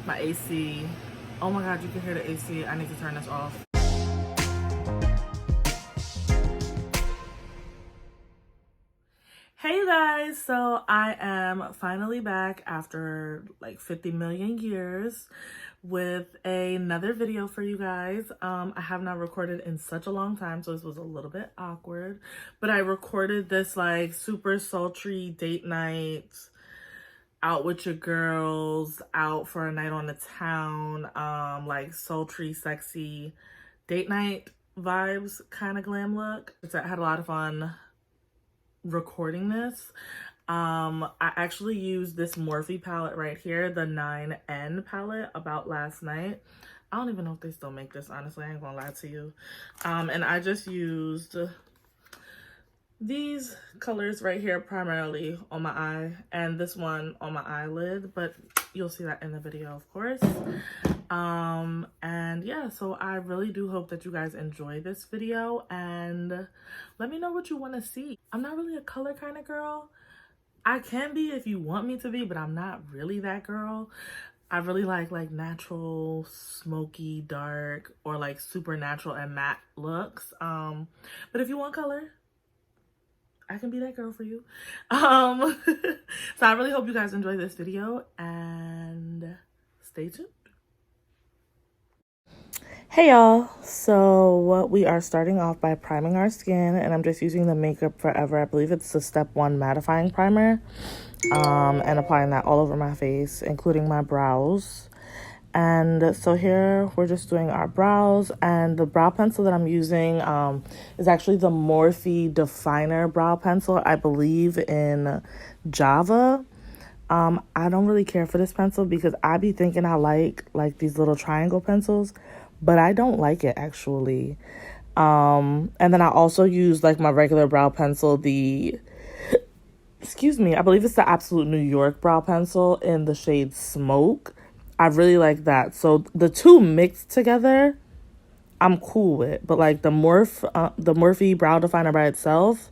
My AC. Oh my god, you can hear the AC. I need to turn this off. Hey you guys, so I am finally back after like 50 million years with another video for you guys. I have not recorded in such a long time, so this was a little bit awkward, but I recorded this like super sultry date night, out with your girls, out for a night on the town, like sultry, sexy date night vibes kind of glam look. I had a lot of fun recording this. I actually used this Morphe palette right here, the 9N palette, about last night. I don't even know if they still make this, honestly. I ain't gonna lie to you. And I just used these colors right here primarily on my eye, and this one on my eyelid, but you'll see that in the video, of course. And yeah, so I really do hope that you guys enjoy this video, and let me know what you want to see. I'm not really a color kind of girl. I can be if you want me to be, but I'm not really that girl. I really like natural, smoky, dark, or like super natural and matte looks. But if you want color, I can be that girl for you. So I really hope you guys enjoy this video, and stay tuned. Hey y'all, so we are starting off by priming our skin, and I'm just using the Makeup Forever, I believe it's the Step 1 mattifying primer, and applying that all over my face, including my brows. And so here we're just doing our brows, and the brow pencil that I'm using is actually the Morphe Definer brow pencil, I believe in Java. I don't really care for this pencil because I be thinking I like these little triangle pencils, but I don't like it actually. And then I also use like my regular brow pencil, I believe it's the Absolute New York brow pencil in the shade Smoke. I really like that. So the two mixed together, I'm cool with. But like the Morphe brow definer by itself,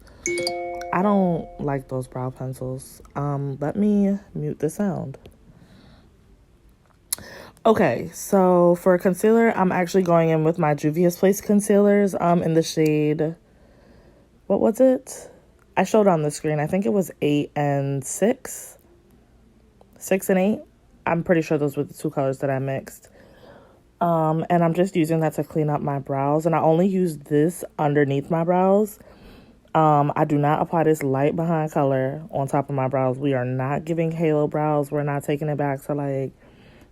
I don't like those brow pencils. Let me mute the sound. Okay, so for concealer, I'm actually going in with my Juvia's Place concealers in the shade, what was it? I showed on the screen. I think it was 8 and 6. 6 and 8. I'm pretty sure those were the two colors that I mixed. And I'm just using that to clean up my brows. And I only use this underneath my brows. I do not apply this light behind color on top of my brows. We are not giving halo brows. We're not taking it back to like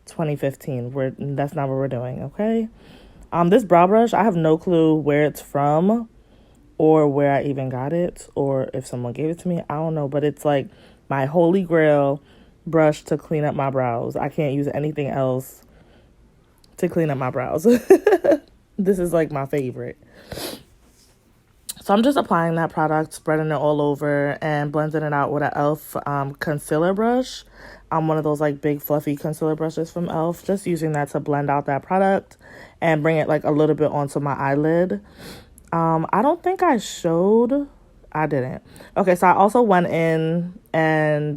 2015. That's not what we're doing, okay? This brow brush, I have no clue where it's from or where I even got it or if someone gave it to me. I don't know, but it's like my holy grail brush to clean up my brows. I can't use anything else to clean up my brows. This is like my favorite. So I'm just applying that product, spreading it all over, and blending it out with an e.l.f. Concealer brush. One of those like big fluffy concealer brushes from e.l.f. Just using that to blend out that product and bring it like a little bit onto my eyelid. I don't think I showed. I didn't. Okay, so I also went in and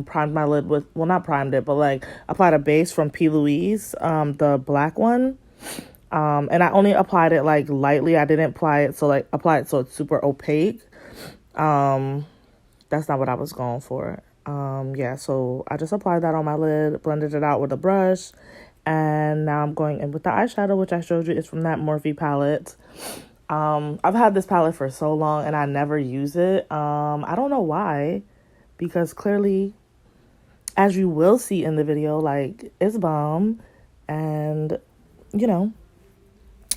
primed my lid with, well, not primed it, but like applied a base from P. Louise, the black one. And I only applied it like lightly. I didn't apply it so it's super opaque. That's not what I was going for. Yeah, so I just applied that on my lid, blended it out with a brush, and now I'm going in with the eyeshadow, which I showed you is from that Morphe palette. I've had this palette for so long and I never use it. I don't know why, because clearly, as you will see in the video, like, it's bomb, and you know,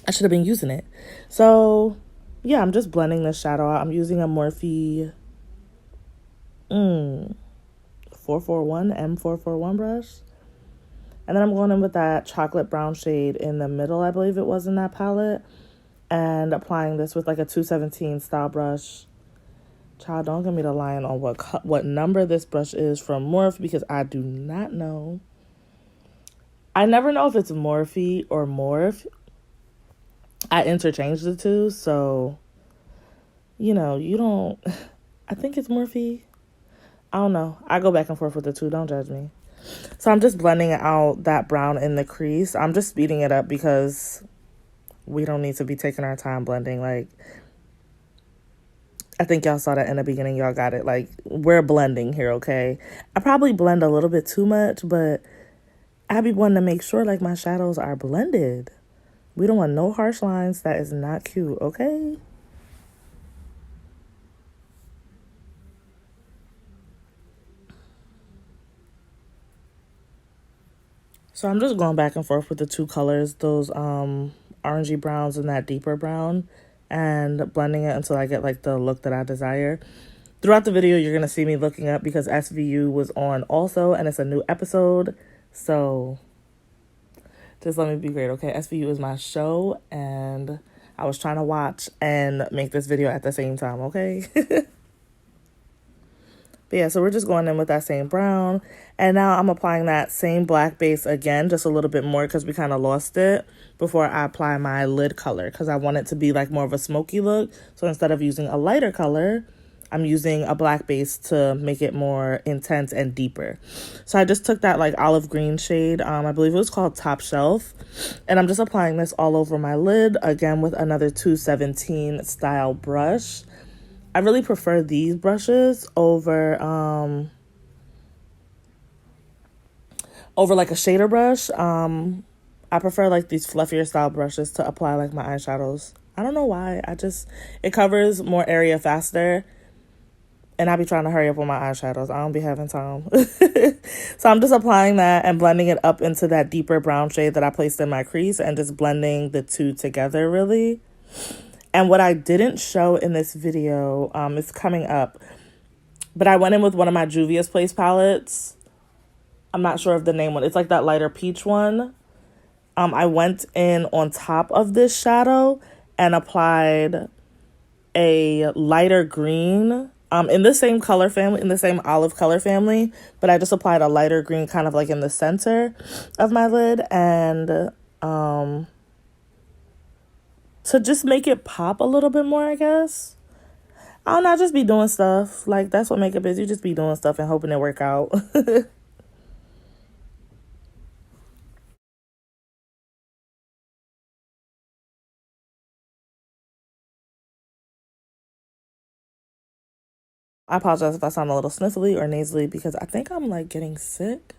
I should have been using it. So yeah, I'm just blending this shadow out. I'm using a Morphe 441 M441 brush, and then I'm going in with that chocolate brown shade in the middle, I believe it was, in that palette, and applying this with like a 217 style brush. Child, don't give me the line on what number this brush is from Morphe, because I do not know. I never know if it's Morphe or Morphe. I interchange the two, so, you know, you don't, I think it's Morphe. I don't know. I go back and forth with the two. Don't judge me. So I'm just blending out that brown in the crease. I'm just speeding it up because we don't need to be taking our time blending. Like, I think y'all saw that in the beginning. Y'all got it. Like, we're blending here, okay? I probably blend a little bit too much, but I be wanting to make sure, like, my shadows are blended. We don't want no harsh lines. That is not cute, okay? So I'm just going back and forth with the two colors, those orangey browns and that deeper brown, and blending it until I get like the look that I desire. Throughout the video, you're going to see me looking up because SVU was on also, and it's a new episode. So just let me be great, okay? SVU is my show, and I was trying to watch and make this video at the same time, okay? But yeah, so we're just going in with that same brown. And now I'm applying that same black base again, just a little bit more because we kind of lost it before I apply my lid color because I want it to be like more of a smoky look. So instead of using a lighter color, I'm using a black base to make it more intense and deeper. So I just took that like olive green shade. I believe it was called Top Shelf. And I'm just applying this all over my lid, again with another 217 style brush. I really prefer these brushes over like a shader brush. I prefer like these fluffier style brushes to apply like my eyeshadows. I don't know why. It covers more area faster. And I be trying to hurry up with my eyeshadows. I don't be having time. So I'm just applying that and blending it up into that deeper brown shade that I placed in my crease and just blending the two together really. And what I didn't show in this video is coming up. But I went in with one of my Juvia's Place palettes. I'm not sure of the name one. It's like that lighter peach one. I went in on top of this shadow and applied a lighter green in the same color family, in the same olive color family. But I just applied a lighter green kind of like in the center of my lid. And to just make it pop a little bit more, I guess. I don't know, I just be doing stuff. Like, that's what makeup is. You just be doing stuff and hoping it work out. I apologize if I sound a little sniffly or nasally because I think I'm, like, getting sick.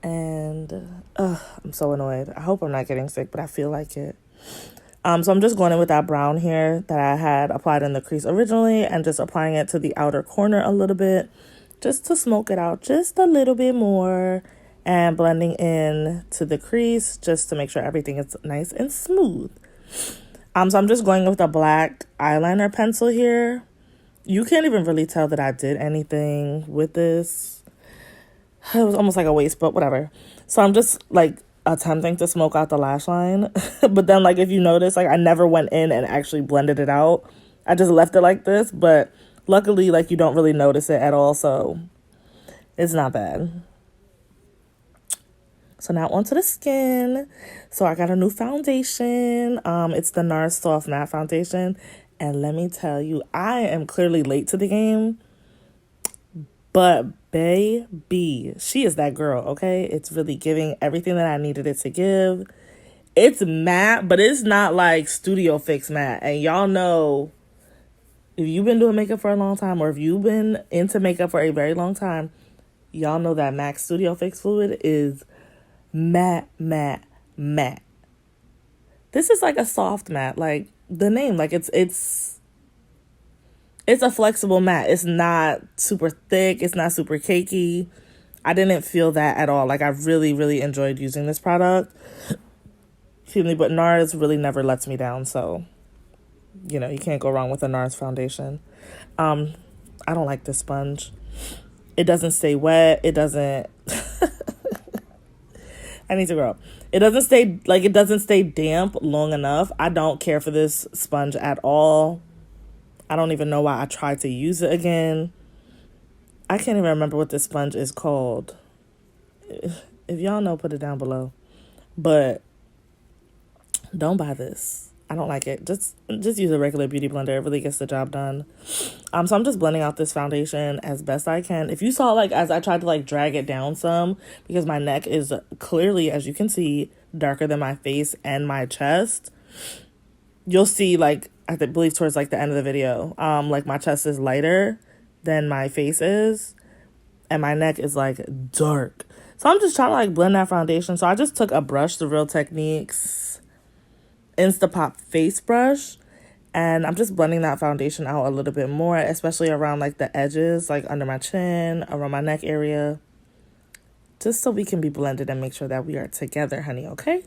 And, I'm so annoyed. I hope I'm not getting sick, but I feel like it. So I'm just going in with that brown here that I had applied in the crease originally and just applying it to the outer corner a little bit just to smoke it out just a little bit more and blending in to the crease just to make sure everything is nice and smooth. So I'm just going with a black eyeliner pencil here. You can't even really tell that I did anything with this. It was almost like a waste, but whatever. So I'm just like attempting to smoke out the lash line. But then like if you notice, like I never went in and actually blended it out. I just left it like this, but luckily like you don't really notice it at all, so it's not bad. So now onto the skin. So I got a new foundation. It's the NARS Soft Matte Foundation. And let me tell you, I am clearly late to the game. But baby, she is that girl, okay? It's really giving everything that I needed it to give. It's matte, but it's not like Studio Fix matte. And y'all know, if you've been doing makeup for a long time or if you've been into makeup for a very long time, y'all know that MAC Studio Fix fluid is matte, matte, matte. This is like a soft matte, like the name, like it's a flexible matte. It's not super thick. It's not super cakey. I didn't feel that at all. Like, I really, really enjoyed using this product. Excuse me, but NARS really never lets me down. So, you know, you can't go wrong with a NARS foundation. I don't like this sponge. It doesn't stay wet. It doesn't... I need to grow up. It doesn't stay damp long enough. I don't care for this sponge at all. I don't even know why I tried to use it again. I can't even remember what this sponge is called. If y'all know, put it down below. But don't buy this. I don't like it. Just use a regular beauty blender. It really gets the job done. So I'm just blending out this foundation as best I can. If you saw, like, as I tried to, like, drag it down some, because my neck is clearly, as you can see, darker than my face and my chest, you'll see, like, I believe towards, like, the end of the video, like, my chest is lighter than my face is, and my neck is, like, dark. So I'm just trying to, like, blend that foundation. So I just took a brush, the Real Techniques Instapop face brush, and I'm just blending that foundation out a little bit more, especially around, like, the edges, like, under my chin, around my neck area, just so we can be blended and make sure that we are together, honey, okay?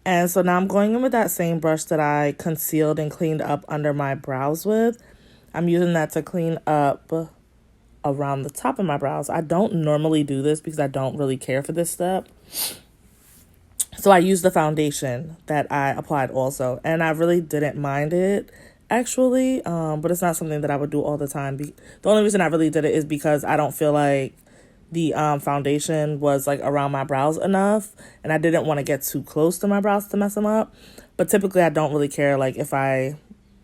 And so now I'm going in with that same brush that I concealed and cleaned up under my brows with. I'm using that to clean up around the top of my brows. I don't normally do this because I don't really care for this step. So I used the foundation that I applied also, and I really didn't mind it, actually, but it's not something that I would do all the time. The only reason I really did it is because I don't feel like the foundation was, like, around my brows enough, and I didn't want to get too close to my brows to mess them up. But typically I don't really care, like, if I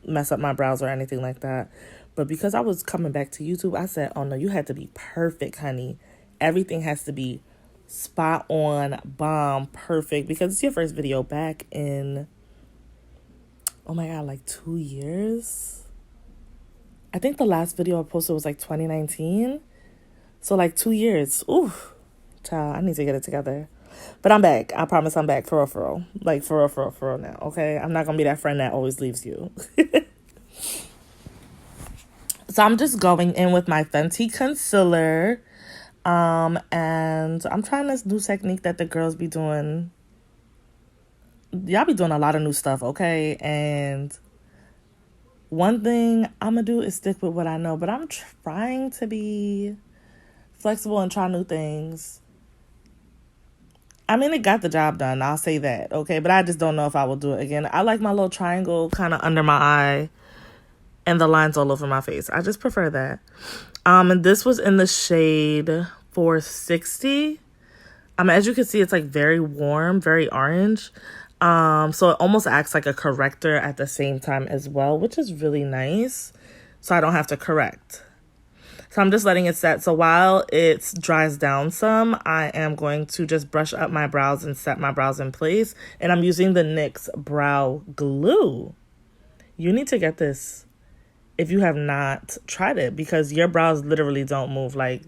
mess up my brows or anything like that. But because I was coming back to YouTube, I said, oh no, you had to be perfect, honey. Everything has to be spot on, bomb, perfect, because it's your first video back in, oh my god, like 2 years. I think the last video I posted was like 2019. So like 2 years. Ooh, child, I need to get it together. But I'm back. I promise I'm back for real. Like for real now, okay? I'm not gonna be that friend that always leaves you. So I'm just going in with my Fenty concealer. And I'm trying this new technique that the girls be doing. Y'all be doing a lot of new stuff, okay? And one thing I'm gonna do is stick with what I know, but I'm trying to be flexible and try new things. I mean, it got the job done, I'll say that, okay? But I just don't know if I will do it again. I like my little triangle kind of under my eye and the lines all over my face. I just prefer that. And this was in the shade 460. As you can see, it's like very warm, very orange. So it almost acts like a corrector at the same time as well, which is really nice. So I don't have to correct. So I'm just letting it set. So while it dries down some, I am going to just brush up my brows and set my brows in place. And I'm using the NYX Brow Glue. You need to get this if you have not tried it, because your brows literally don't move. Like,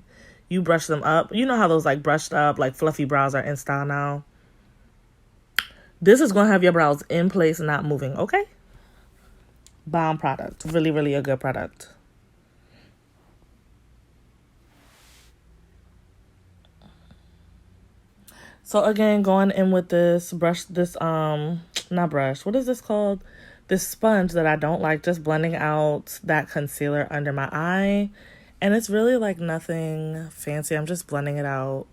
you brush them up. You know how those, like, brushed up, like, fluffy brows are in style now? This is going to have your brows in place and not moving, okay? Bomb product. Really, really a good product. So, again, going in with this brush, not brush, what is this called? This sponge that I don't like, just blending out that concealer under my eye. And it's really, like, nothing fancy. I'm just blending it out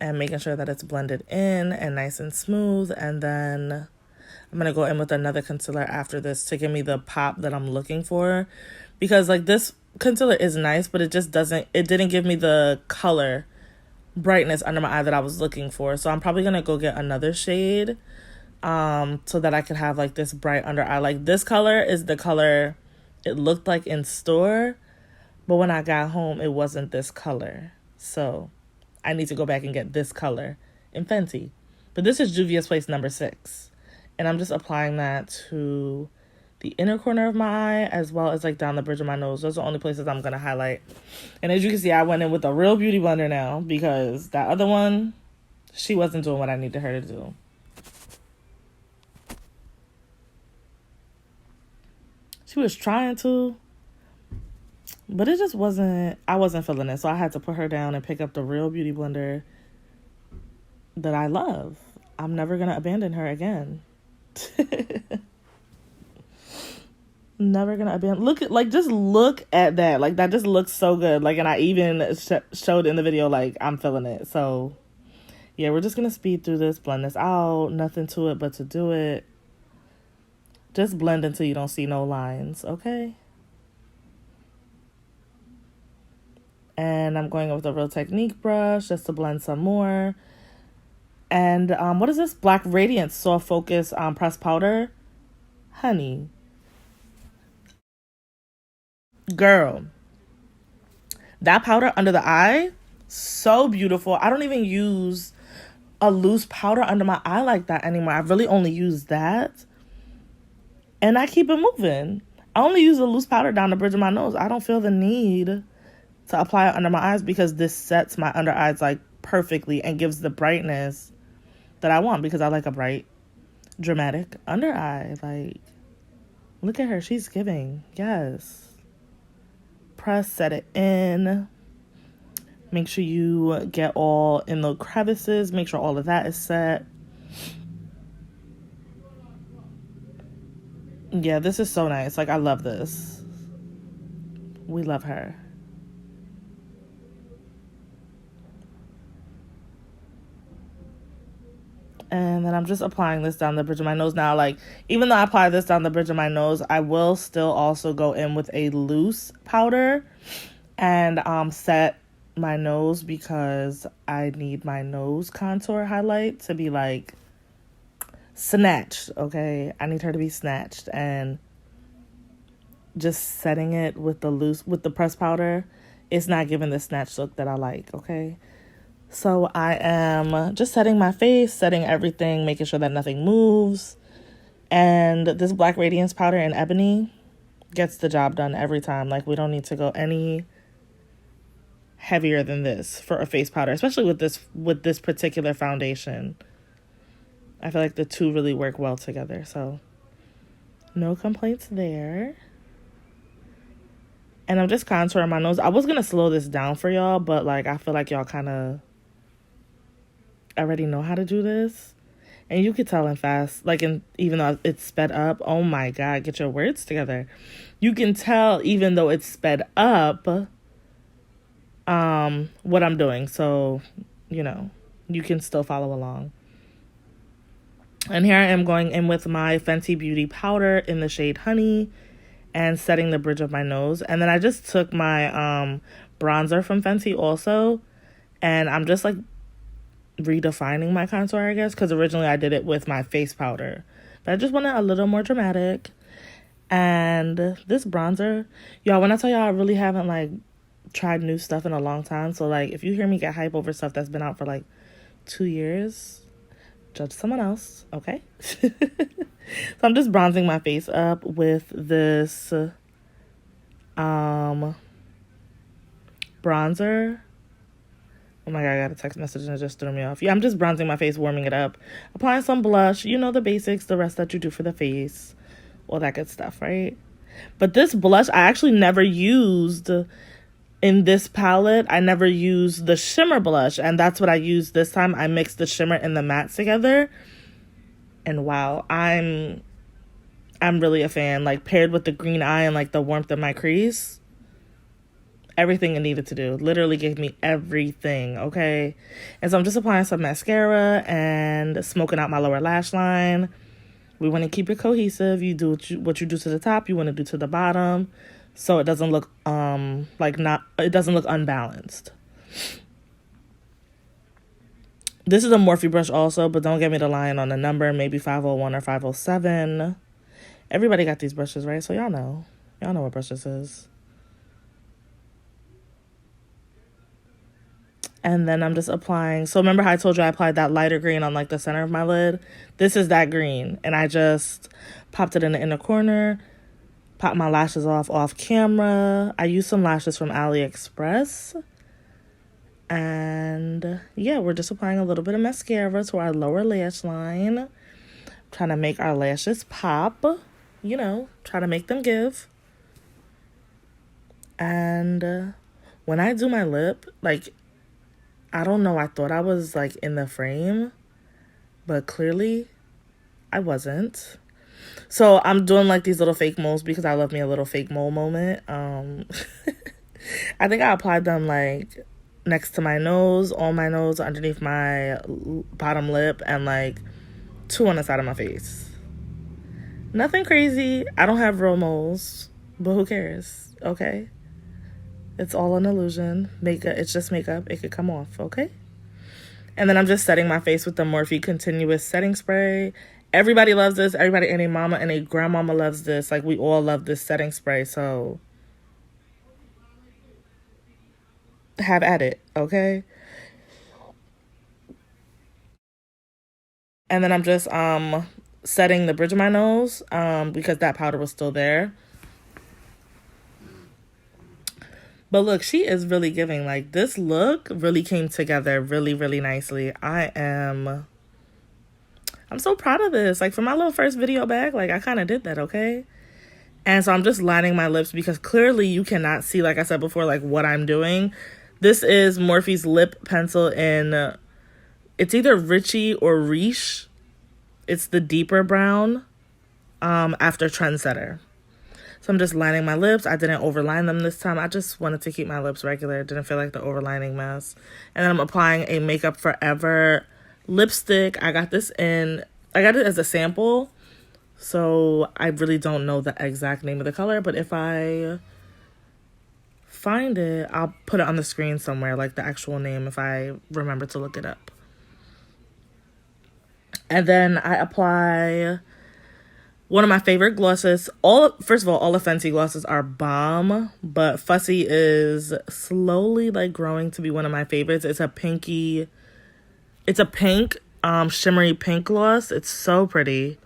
and making sure that it's blended in and nice and smooth. And then I'm going to go in with another concealer after this to give me the pop that I'm looking for. Because, like, this concealer is nice, but it didn't give me the color brightness under my eye that I was looking for. So I'm probably going to go get another shade so that I could have, like, this bright under eye. Like, this color is the color it looked like in store, but when I got home, it wasn't this color. So I need to go back and get this color in Fenty. But this is Juvia's Place number 6. And I'm just applying that to the inner corner of my eye, as well as, like, down the bridge of my nose. Those are the only places I'm going to highlight. And as you can see, I went in with a real beauty blender now, because that other one, she wasn't doing what I needed her to do. She was trying to, but it just wasn't, I wasn't feeling it. So I had to put her down and pick up the real beauty blender that I love. I'm never going to abandon her again. Never going to abandon. Just look at that. Like, that just looks so good. Like, and I even showed in the video, like, I'm feeling it. So yeah, we're just going to speed through this, blend this out. Nothing to it but to do it. Just blend until you don't see no lines, okay? And I'm going with a Real Technique brush just to blend some more. And what is this? Black Radiance Soft Focus pressed powder. Honey. Girl. That powder under the eye, so beautiful. I don't even use a loose powder under my eye like that anymore. I really only use that. And I keep it moving. I only use a loose powder down the bridge of my nose. I don't feel the need to apply it under my eyes because this sets my under eyes like perfectly and gives the brightness that I want because I like a bright, dramatic under eye. Like, look at her. She's giving. Yes. Press, set it in. Make sure you get all in the crevices. Make sure all of that is set. Yeah, this is so nice. Like, I love this. We love her. And then I'm just applying this down the bridge of my nose now. Like, even though I apply this down the bridge of my nose, I will still also go in with a loose powder and set my nose because I need my nose contour highlight to be like snatched, okay? I need her to be snatched, and just setting it with the pressed powder, it's not giving the snatch look that I like, okay? So I am just setting my face, setting everything, making sure that nothing moves. And this Black Radiance powder in Ebony gets the job done every time. Like, we don't need to go any heavier than this for a face powder, especially with this particular foundation. I feel like the two really work well together, so no complaints there. And I'm just contouring my nose. I was gonna slow this down for y'all, but like I feel like y'all kind of already know how to do this, and you could tell in fast, like, even though it's sped up. Oh my god, get your words together. You can tell even though it's sped up what I'm doing, so you know you can still follow along. And here I am going in with my Fenty Beauty powder in the shade Honey and setting the bridge of my nose. And then I just took my bronzer from Fenty also, and I'm just like redefining my contour, I guess, because originally I did it with my face powder, but I just wanted a little more dramatic. And this bronzer, y'all, when I tell y'all, I really haven't like tried new stuff in a long time, so like if you hear me get hype over stuff that's been out for like 2 years, judge someone else, okay? So I'm just bronzing my face up with this bronzer. Oh my god, I got a text message and it just threw me off. Yeah, I'm just bronzing my face, warming it up, applying some blush, you know, the basics, the rest that you do for the face, all that good stuff, right? But this blush I actually never used in this palette. I never used the shimmer blush, and that's what I used this time. I mixed the shimmer and the matte together, and wow, I'm really a fan. Like, paired with the green eye and like the warmth of my crease, everything it needed to do. Literally gave me everything, okay? And so I'm just applying some mascara and smoking out my lower lash line. We want to keep it cohesive. You do what you do to the top, you want to do to the bottom, so it doesn't look it doesn't look unbalanced. This is a Morphe brush also, but don't get me to lying on the number, maybe 501 or 507. Everybody got these brushes, right? So y'all know what brush this is. And then I'm just applying. So remember how I told you I applied that lighter green on like the center of my lid? This is that green. And I just popped it in the inner corner, popped my lashes off camera. I used some lashes from AliExpress. And yeah, we're just applying a little bit of mascara to our lower lash line. Trying to make our lashes pop, you know, try to make them give. And when I do my lip, like, I don't know, I thought I was like in the frame, but clearly I wasn't. So I'm doing like these little fake moles because I love me a little fake mole moment. I think I applied them like next to my nose, on my nose, underneath my bottom lip, and like 2 on the side of my face. Nothing crazy. I don't have real moles, but who cares, okay? It's all an illusion. Makeup, it's just makeup. It could come off, okay? And then I'm just setting my face with the Morphe Continuous Setting Spray. Everybody loves this. Everybody and a mama and a grandmama loves this. Like, we all love this setting spray. So have at it, okay? And then I'm just setting the bridge of my nose because that powder was still there. But look, she is really giving. Like, this look really came together really, really nicely. I'm so proud of this. Like, for my little first video back, like, I kind of did that, okay? And so I'm just lining my lips because clearly you cannot see, like I said before, like, what I'm doing. This is Morphe's lip pencil in, it's either Richie or Riche. It's the deeper brown after Trendsetter. So I'm just lining my lips. I didn't overline them this time. I just wanted to keep my lips regular. Didn't feel like the overlining mess. And then I'm applying a Makeup Forever lipstick. I got it as a sample. So I really don't know the exact name of the color. But if I find it, I'll put it on the screen somewhere, like the actual name, if I remember to look it up. And then I apply one of my favorite glosses. First of all the Fenty glosses are bomb, but Fussy is slowly like growing to be one of my favorites. It's a pink, shimmery pink gloss. It's so pretty.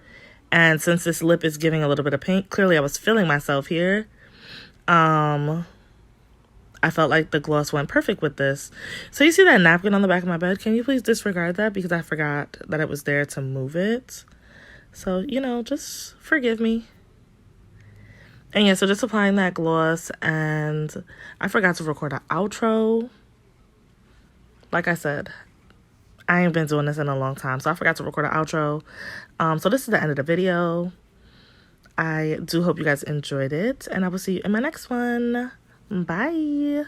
And since this lip is giving a little bit of pink, clearly I was feeling myself here. I felt like the gloss went perfect with this. So you see that napkin on the back of my bed? Can you please disregard that? Because I forgot that it was there to move it. So, you know, just forgive me. And yeah, so just applying that gloss. And I forgot to record an outro. Like I said, I ain't been doing this in a long time. So I forgot to record an outro. So this is the end of the video. I do hope you guys enjoyed it. And I will see you in my next one. Bye.